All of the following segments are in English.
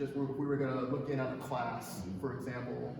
just if we were going to look in at a class, for example,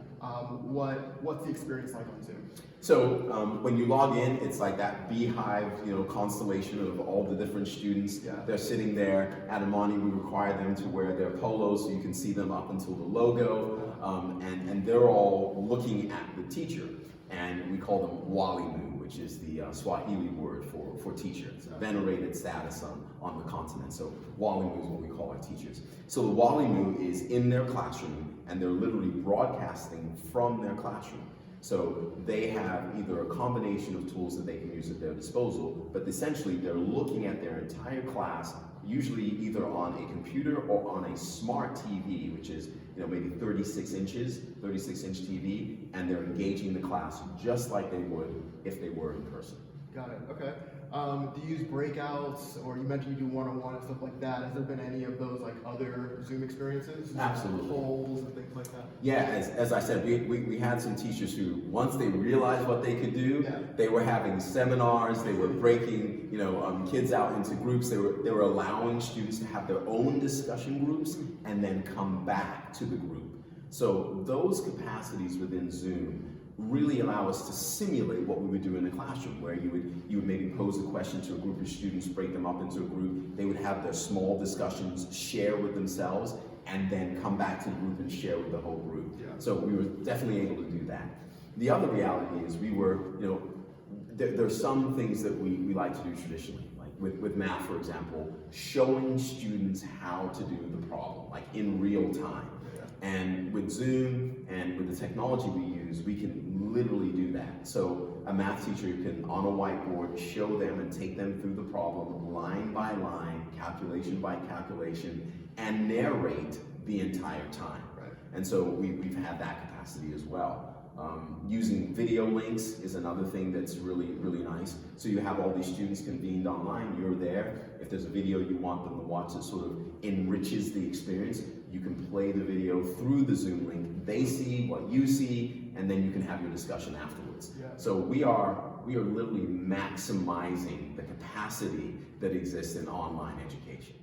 what's the experience like on Zoom? So when you log in, it's like that beehive, constellation of all the different students. Yeah. They're sitting there. At Imani, we require them to wear their polos so you can see them up until the logo, and they're all looking at the teacher, and we call them walimu, which is the Swahili word for teacher. It's a venerated status on the continent. So walimu is what we call our teachers. So the walimu is in their classroom, and they're literally broadcasting from their classroom. So they have either a combination of tools that they can use at their disposal, but essentially they're looking at their entire class, usually either on a computer or on a smart TV, which is maybe 36 inch TV, and they're engaging the class just like they would if they were in person. Got it, okay. Do you use breakouts, or you mentioned you do one-on-one and stuff like that? Has there been any of those like other Zoom experiences? Absolutely. Polls and things like that? Yeah, as I said, we had some teachers who, once they realized what they could do, they were having seminars, they were breaking kids out into groups, they were allowing students to have their own discussion groups and then come back to the group. So those capacities within Zoom really allow us to simulate what we would do in a classroom, where you would maybe pose a question to a group of students, break them up into a group, they would have their strong discussions, share with themselves, and then come back to the group and share with the whole group. Yeah. So we were definitely able to do that. The other reality is we were, there's some things that we like to do traditionally, like with math, for example, showing students how to do the problem, like in real time. And with Zoom and with the technology we use, we can literally do that. So a math teacher can, on a whiteboard, show them and take them through the problem line by line, calculation by calculation, and narrate the entire time. Right. And so we've had that capacity as well. Using video links is another thing that's really, really nice. So you have all these students convened online, you're there. If there's a video you want them to watch that sort of enriches the experience, you can play the video through the Zoom link. They see what you see, and then you can have your discussion afterwards. Yeah. So we are literally maximizing the capacity that exists in online education.